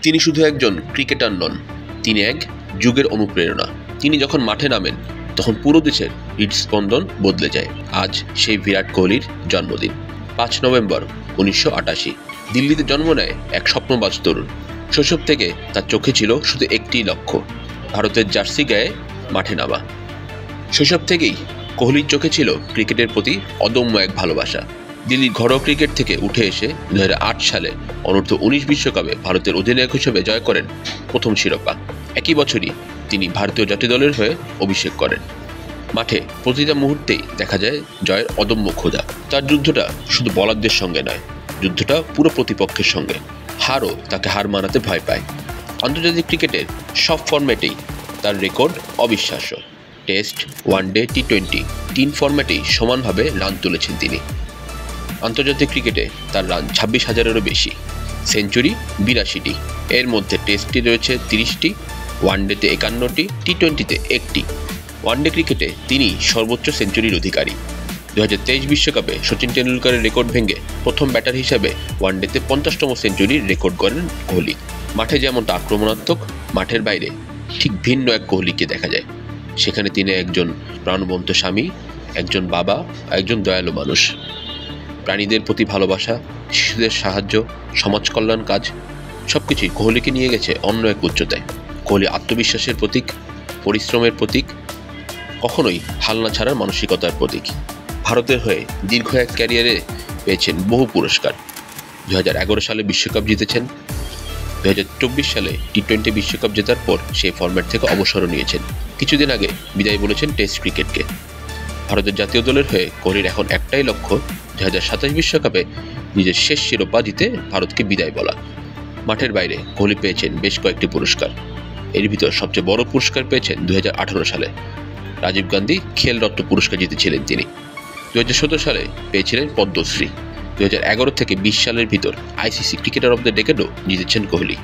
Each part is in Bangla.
তিনি শুধু একজন ক্রিকেটার নন, তিনি এক যুগের অনুপ্রেরণা। তিনি যখন মাঠে নামেন তখন পুরো দেশের হৃদস্পন্দন বদলে যায়। আজ সেই বিরাট কোহলির জন্মদিন। 5 নভেম্বর 1988 দিল্লিতে জন্ম নেয় এক স্বপ্নবাজ তরুণ। শৈশব থেকে তার চোখে ছিল শুধু একটিই লক্ষ্য, ভারতের জার্সি গায়ে মাঠে নামা। শৈশব থেকেই কোহলির চোখে ছিল ক্রিকেটের প্রতি অদম্য এক ভালোবাসা। দিল্লির ঘরোয়া ক্রিকেট থেকে উঠে এসে 2008 সালে অনূর্ধ্ব-19 বিশ্বকাপে ভারতের অধিনায়ক হিসেবে জয় করেন প্রথম শিরোপা। একই বছরই তিনি ভারতীয় জাতীয় দলের হয়ে অভিষেক করেন। মাঠে প্রতিটা মুহূর্তেই দেখা যায় জয়ের অদম্য ক্ষুধা। তার যুদ্ধটা শুধু বলারদের সঙ্গে নয়, যুদ্ধটা পুরো প্রতিপক্ষের সঙ্গে। হারও তাকে হার মানাতে ভয় পায়। আন্তর্জাতিক ক্রিকেটের সব ফরম্যাটেই তার রেকর্ড অবিশ্বাস্য। টেস্ট, ওয়ানডে, টি-20 3 ফরম্যাটেই সমানভাবে রান তুলেছেন তিনি। আন্তর্জাতিক ক্রিকেটে তার রান 26,000-এরও বেশি, সেঞ্চুরি 82টি। এর মধ্যে টেস্টে রয়েছে 30টি, ওয়ানডেতে 51টি, টি-20তে 1টি। ওয়ানডে ক্রিকেটে তিনি সর্বোচ্চ সেঞ্চুরির অধিকারী। 2023 বিশ্বকাপে সচিন টেন্ডুলকারের রেকর্ড ভেঙে প্রথম ব্যাটার হিসাবে ওয়ানডেতে 50তম সেঞ্চুরির রেকর্ড করেন কোহলি। মাঠে যেমনটা আক্রমণাত্মক, মাঠের বাইরে ঠিক ভিন্ন এক কোহলিকে দেখা যায়। সেখানে তিনি একজন প্রাণবন্ত স্বামী, একজন বাবা, একজন দয়ালু মানুষ। প্রাণীদের প্রতি ভালোবাসা, শিশুদের সাহায্য, সমাজ কল্যাণ কাজ সবকিছুই কোহলিকে নিয়ে গেছে অন্য এক উচ্চতায়। কোহলি আত্মবিশ্বাসের প্রতীক, পরিশ্রমের প্রতীক, কখনোই হালনা ছাড়ার মানসিকতার প্রতীক। ভারতের হয়ে দীর্ঘ এক ক্যারিয়ারে পেয়েছেন বহু পুরস্কার। 2011 সালে বিশ্বকাপ জিতেছেন। 2024 সালে টি-20 বিশ্বকাপ জেতার পর সেই ফরম্যাট থেকে অবসরও নিয়েছেন। কিছুদিন আগে বিদায় বলেছেন টেস্ট ক্রিকেটকে। ভারতের জাতীয় দলের হয়ে কোহলির এখন একটাই লক্ষ্য, 2027 বিশ্বকাপে নিজের শেষ শিরোপা জিতে ভারতকে বিদায় বলা। মাঠের বাইরে কোহলি পেয়েছেন বেশ কয়েকটি পুরস্কার। এর ভিতর সবচেয়ে বড় পুরস্কার পেয়েছেন 2018 সালে। রাজীব গান্ধী খেল রত্ন পুরস্কার জিতেছিলেন তিনি। 2017 সালে পেয়েছিলেন পদ্মশ্রী। 2011 থেকে 20 সালের ভিতর আইসিসি ক্রিকেটার অব দ্য ডেকেডও জিতেছেন কোহলি।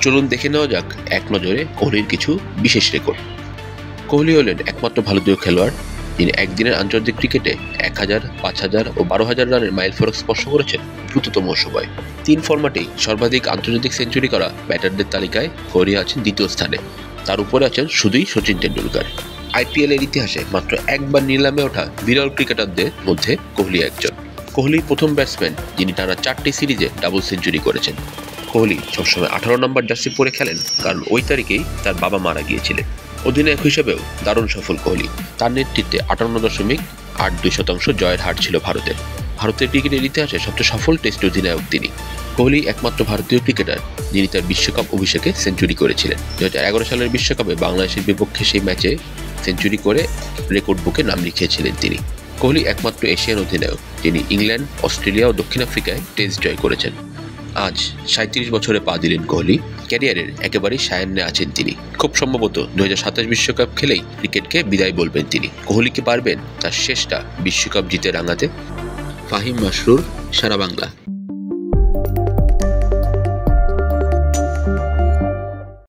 চলুন দেখে নেওয়া যাক এক নজরে কোহলির কিছু বিশেষ রেকর্ড। কোহলি হলেন একমাত্র ভারতীয় খেলোয়াড় যিনি একদিনের আন্তর্জাতিক ক্রিকেটে 1000, 5000 ও 12,000 রানের মাইলফলক স্পর্শ করেছেন দ্রুততম সময়ে। 3 ফরম্যাটেই সর্বাধিক আন্তর্জাতিক সেঞ্চুরি করা ব্যাটারদের তালিকায় কোহলি আছেন দ্বিতীয় স্থানে। তার উপরে আছেন শুধুই সচিন টেন্ডুলকার। আইপিএলের ইতিহাসে মাত্র একবার নিলামে ওঠা বিরল ক্রিকেটারদের মধ্যে কোহলি একজন। কোহলি প্রথম ব্যাটসম্যান যিনি টানা 4টি সিরিজে ডাবল সেঞ্চুরি করেছেন। কোহলি সবসময় 18 নম্বর জার্সি পরে খেলেন, কারণ ওই তারিখেই তার বাবা মারা গিয়েছিলেন। অধিনায়ক হিসেবেও দারুণ সফল কোহলি। তার নেতৃত্বে 58.82% জয়ের হার ছিল ভারতের। ভারতের ক্রিকেটের ইতিহাসে সবচেয়ে সফল টেস্ট অধিনায়ক তিনি। কোহলি একমাত্র ভারতীয় ক্রিকেটার যিনি তার বিশ্বকাপ অভিষেকে সেঞ্চুরি করেছিলেন। 2011 সালের বিশ্বকাপে বাংলাদেশের বিপক্ষে সেই ম্যাচে সেঞ্চুরি করে রেকর্ড বুকে নাম লিখিয়েছিলেন তিনি। কোহলি একমাত্র এশিয়ান অধিনায়ক যিনি ইংল্যান্ড, অস্ট্রেলিয়া ও দক্ষিণ আফ্রিকায় টেস্ট জয় করেছেন। আজ 37 বছরে পা দিলেন কোহলি। ক্যারিয়ারের একেবারেই সায়ান্নে আছেন তিনি। খুব সম্ভবত 2027 বিশ্বকাপ খেলেই ক্রিকেটকে বিদায় বলবেন তিনি। কোহলিকে পারবেন তার শেষটা বিশ্বকাপ জিতে রাঙাতে? ফাহিম মাসরুর, সারা বাংলা।